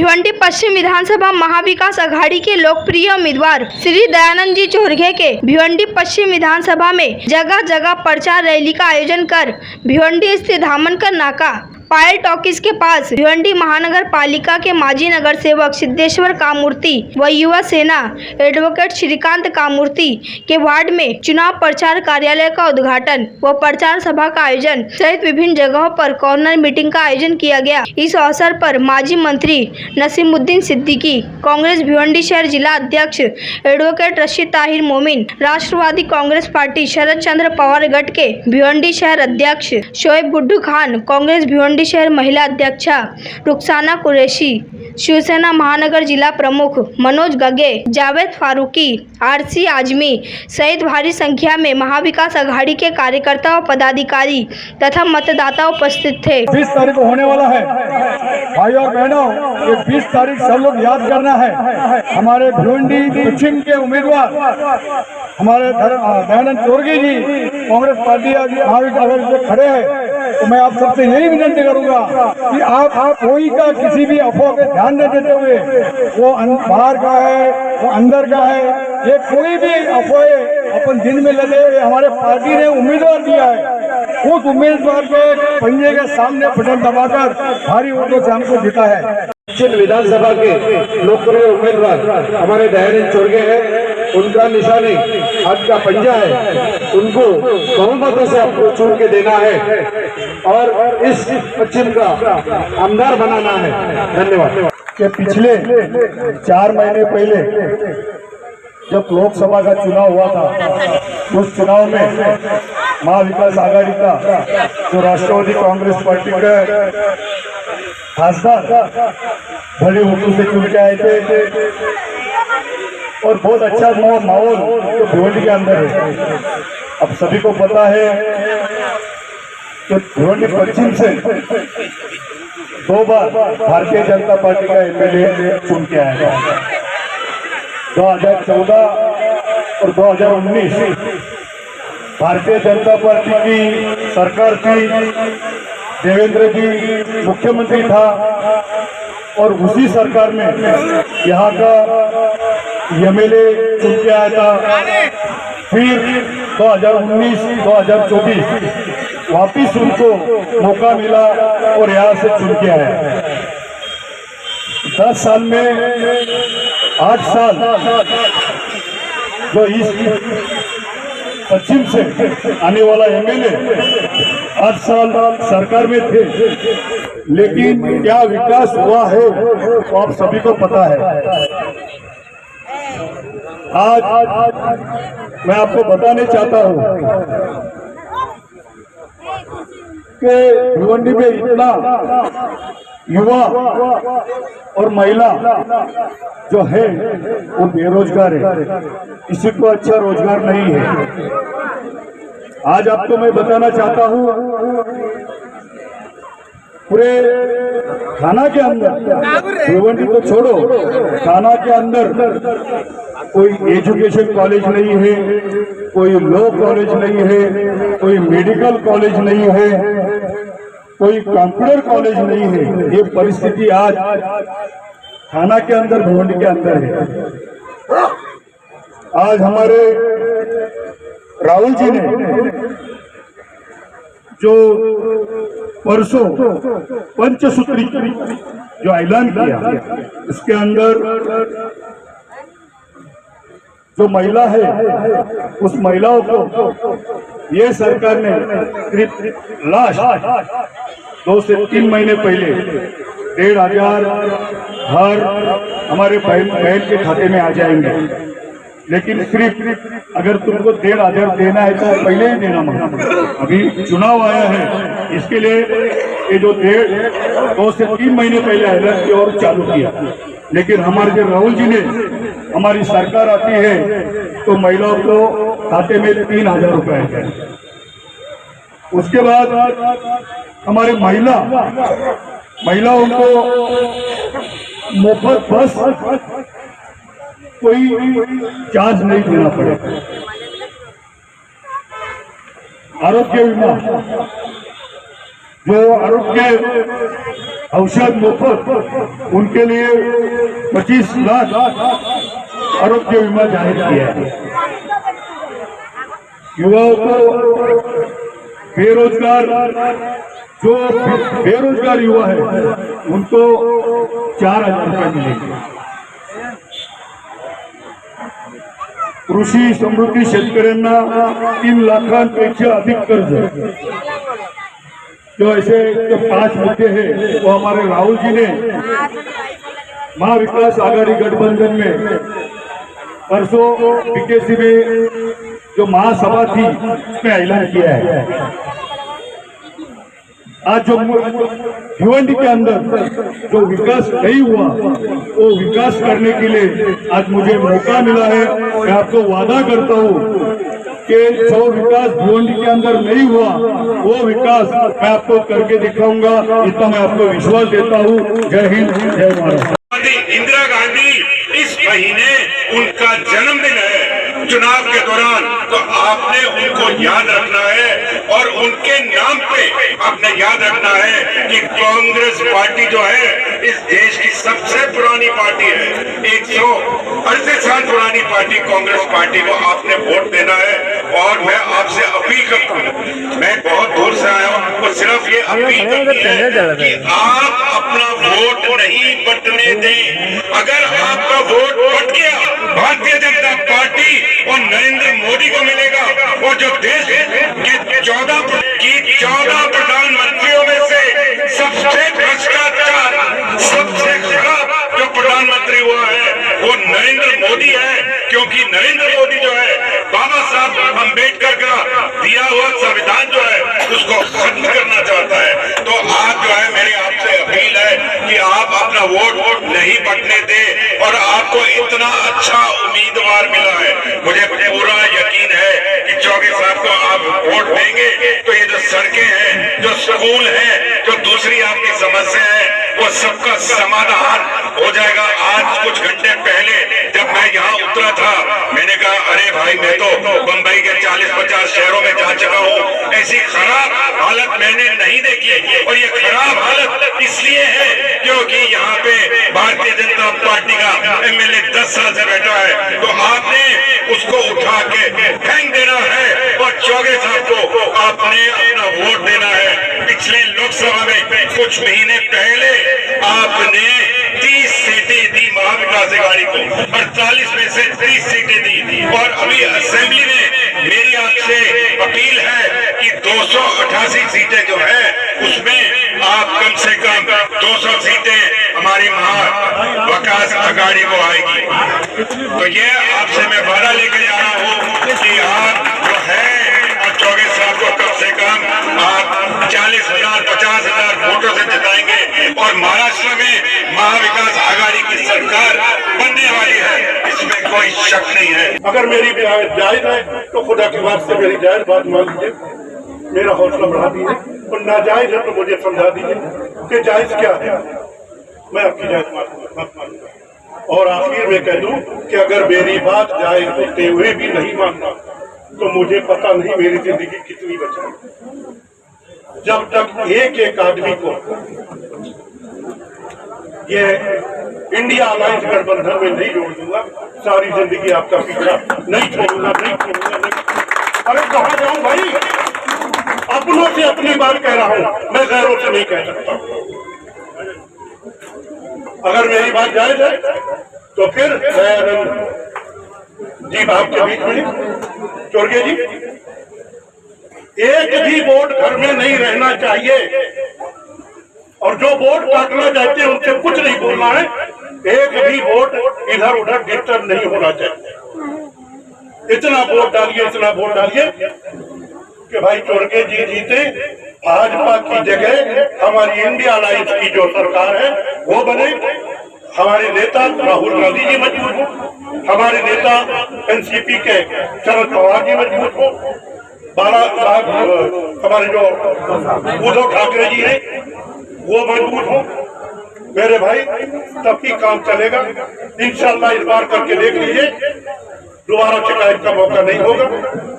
भिवंडी पश्चिम विधानसभा महाविकास आघाड़ी के लोकप्रिय उम्मीदवार श्री दयानंद जी चोरघे के भिवंडी पश्चिम विधानसभा में जगह जगह प्रचार रैली का आयोजन कर भिवंडी स्थित धामनकर नाका पायल टॉकीज के पास भिवंडी महानगर पालिका के माजी नगर सेवक सिद्धेश्वर कामूर्ति व युवा सेना एडवोकेट श्रीकांत कामूर्ति के वार्ड में चुनाव प्रचार कार्यालय का उद्घाटन व प्रचार सभा का आयोजन सहित विभिन्न जगहों पर कॉर्नर मीटिंग का आयोजन किया गया। इस अवसर पर माजी मंत्री नसीमुद्दीन सिद्दीकी, कांग्रेस भिवंडी शहर जिला अध्यक्ष एडवोकेट रशीद ताहिर मोमिन, राष्ट्रवादी कांग्रेस पार्टी शरद चंद्र पवार गट के भिवंडी शहर अध्यक्ष शोएब गुड्डू खान, कांग्रेस भिवंडी शहर महिला अध्यक्षा रुखसाना कुरैशी, शिवसेना महानगर जिला प्रमुख मनोज गगे, जावेद फारूकी, आरसी आजमी सहित भारी संख्या में महाविकास आघाड़ी के कार्यकर्ता और पदाधिकारी तथा मतदाता उपस्थित थे। 20 तारीख को होने वाला है भाई और बहनों, ये 20 तारीख सब लोग याद करना है। हमारे भिवंडी पश्चिम के उम्मीदवार हमारे दयानंद चोरघे जी कांग्रेस पार्टी महाविकास से खड़े हैं। तो मैं आप सबसे यही विनती करूंगा कि आप कोई का किसी भी अफवाह पे ध्यान न देते हुए, वो बाहर का है वो अंदर का है, ये कोई भी अफवाह अपन दिन में लगे। हमारे पार्टी ने उम्मीदवार दिया है, उस उम्मीदवार के पंजे के सामने बटन दबाकर भारी वोटों से हमको जीता है। पश्चिम विधानसभा के लोकप्रिय उम्मीदवार हमारे दयानंद चोरघे हैं। उनका निशानी हाथ का पंजा है, उनको बहुमतों से आपको चुन के देना है और इस पश्चिम का आमदार बनाना है। धन्यवाद। कि पिछले 4 महीने पहले जब लोकसभा का चुनाव हुआ था, उस चुनाव में महाविकास आघाड़ी का जो राष्ट्रवादी कांग्रेस पार्टी का खासदार बड़े वोटों से चुन के आए थे और बहुत अच्छा माहौल तो भिवंडी के अंदर है। अब सभी को पता है कि भिवंडी पश्चिम से 2 बार भारतीय जनता पार्टी का एमएलए चुन के आया है। 2014 और 2019 भारतीय जनता पार्टी की सरकार थी, देवेंद्र जी मुख्यमंत्री था और उसी सरकार में यहाँ का एमएलए चुन के आया था। फिर 2019-2024 वापिस उनको मौका मिला और यहाँ से चुन के आया। 10 साल में 8 साल जो इस पश्चिम से आने वाला एमएलए 8 साल सरकार में थे, लेकिन क्या विकास हुआ है तो आप सभी को पता है। आज मैं आपको बताने चाहता हूं कि भिवंडी में इतना युवा और महिला जो है वो बेरोजगार है, किसी को अच्छा रोजगार नहीं है। आज आपको मैं बताना चाहता हूं पूरे थाना के अंदर, भिवंडी तो छोड़ो, थाना के अंदर कोई एजुकेशन कॉलेज नहीं है, कोई लॉ कॉलेज नहीं है, कोई मेडिकल कॉलेज नहीं है, कोई कंप्यूटर कॉलेज नहीं है। ये परिस्थिति आज थाना के अंदर भिवंडी के अंदर है। आज हमारे राहुल जी ने जो परसों पंचसूत्री जो ऐलान किया, उसके अंदर जो महिला है उस महिलाओं को ये सरकार ने करीब लास्ट 2 से 3 महीने पहले 1,500 हर हमारे बहन के खाते में आ जाएंगे। लेकिन सिर्फ अगर तुमको 1,500 देना है तो पहले ही देना मांगा। अभी चुनाव आया है, इसके लिए ये जो 2 से 3 महीने पहले ऐलान किया और चालू किया। लेकिन हमारे जो राहुल जी ने, हमारी सरकार आती है तो महिलाओं को खाते में 3,000 रुपए आते हैं। उसके बाद हमारे महिलाओं को मुफ्त बस कोई चार्ज नहीं देना पड़ेगा। आरोग्य बीमा जो आरोग्य औषध मुफ्त उनके लिए 25 लाख आरोग्य बीमा जाहिर किया है। युवाओं को बेरोजगार जो बेरोजगार युवा है उनको 4,000 रुपये मिलेंगे। कृषी समृद्धी शेतकऱ्यांना 3 लाखांपेक्षा अधिक कर्ज। जो ऐसे जो 5 मुद्दे हैं वो हमारे राहुल जी ने महाविकास आघाड़ी गठबंधन में परसों बीकेसी में जो महासभा थी उसमें ऐलान किया है। आज जो भिवंडी के अंदर जो विकास नहीं हुआ वो विकास करने के लिए आज मुझे मौका मिला है। मैं आपको वादा करता हूँ कि जो विकास भिवंडी के अंदर नहीं हुआ वो विकास मैं आपको करके दिखाऊंगा। इतना मैं आपको विश्वास देता हूँ। जय हिंद, जय भारत। इंदिरा गांधी इस महीने उनका जन्मदिन है। चुनाव के दौरान तो आपने उनको याद रखना है और उनके नाम पे आपने याद रखना है कि कांग्रेस पार्टी जो है इस देश की सबसे पुरानी पार्टी है। 168 साल पुरानी पार्टी कांग्रेस पार्टी को आपने वोट देना है। और मैं आपसे अपील करता हूँ, मैं बहुत दूर से आया हूँ और सिर्फ ये अपील करनी है कि आप अपना वोट नहीं बंटने दें। अगर आपका वोट बंट गया भारतीय जनता पार्टी और नरेंद्र मोदी को मिलेगा। और जो देश के 14 प्रधानमंत्रियों में से सबसे भ्रष्टाचार सबसे खराब जो प्रधानमंत्री हुआ है वो नरेंद्र मोदी है। क्योंकि नरेंद्र मोदी जो है बाबा साहब अम्बेडकर का दिया हुआ संविधान जो है उसको खत्म करना चाहता है। तो आज जो है मेरी आपसे अपील है कि आप अपना वोट नहीं बंटने दें। और आपको इतना अच्छा उम्मीदवार मिला है, मुझे पूरा यकीन है कि चौधरी साहब को आप वोट देंगे तो ये जो सड़कें हैं, जो स्कूल हैं, जो दूसरी आपकी समस्या है वो सबका समाधान हो जाएगा। आज कुछ घंटे पहले जब मैं यहाँ उतरा था मैंने कहा अरे भाई मैं तो बंबई के 40-50 शहरों में जा चुका हूँ, ऐसी खराब हालत मैंने नहीं देखी। और ये खराब हालत इसलिए है क्योंकि यहाँ पे भारतीय जनता पार्टी का एमएलए 10 साल से बैठा है। तो आपने उसको उठा के फेंक देना है और चौधरी साहब को आपने अपना वोट देना है। पिछले लोकसभा में कुछ महीने पहले आपने 30 सीटें दी महाविकास आघाड़ी को, 48 में से 30 सीटें दी। और अभी असेंबली में मेरी आपसे अपील है कि 288 सीटें जो है उसमें आप कम से कम 200 सीटें हमारी महाविकास आघाड़ी को आएगी। तो ये आपसे मैं वादा लेकर जा रहा हूँ कि आप जो है और चौधरी साहब को कम से कम आप 40,000 50,000 वोटों से जिताएंगे। और महाराष्ट्र में महाविकास आघाड़ी की सरकार बनने वाली है, इसमें कोई शक नहीं है। अगर मेरी जायज है तो खुदा की बात से मेरी जायज बात मान लीजिए, मेरा हौसला बढ़ा दीजिए। और नाजायज है तो मुझे समझा दीजिए कि जायज क्या है, मैं आपकी जायज बात मानूंगा। और आखिर में कह दूं कि अगर मेरी बात जायज होते हुए भी नहीं मानना तो मुझे पता नहीं मेरी जिंदगी कितनी बची। जब तक एक आदमी को ये इंडिया अलायंस गठबंधन में नहीं जोड़ दूंगा, सारी जिंदगी आपका पीछा नहीं छोड़ूंगा, नहीं छोड़ूंगा। अरे कहाँ जाऊं भाई, अपनों से अपनी बात कह रहा हूं, मैं गैरों से नहीं कह सकता। अगर मेरी बात जायज है तो फिर दयानंद जी आपके बीच में चोरगे जी, एक भी वोट घर में नहीं रहना चाहिए। और जो वोट काटना चाहते हैं उनसे कुछ नहीं बोलना है। एक भी वोट इधर उधर डिस्टर्ब नहीं होना चाहिए। इतना वोट डालिए, इतना वोट डालिए कि भाई चोरगे जी जीते, भाजपा की जगह हमारी इंडिया अलायंस की जो सरकार है वो बने। हमारे नेता राहुल गांधी जी मजबूत हो, हमारे नेता एनसीपी के शरद पवार जी मजबूत हो, बाला साहब हमारे जो उद्धव ठाकरे जी हैं वो मजबूत हो। मेरे भाई तभी काम चलेगा। इंशाल्लाह इस बार करके देख लीजिए, दोबारा शिकायत का मौका नहीं होगा।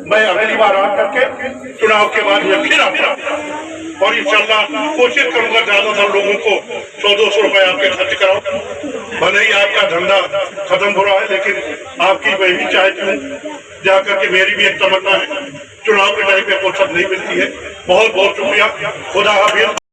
मैं अगली बार आकर के चुनाव के बाद में फिर आपका और इंशाल्लाह कोशिश करूंगा ज्यादातर लोगों को 100-200 रुपए आपके खर्च कराओ। भले ही आपका धंधा खत्म हो रहा है, लेकिन आपकी मैं भी चाहती हूँ जाकर के, मेरी भी एक तमन्ना है, चुनाव के टाइम पे फुर्सत नहीं मिलती है। बहुत बहुत शुक्रिया। खुदा हाफिज।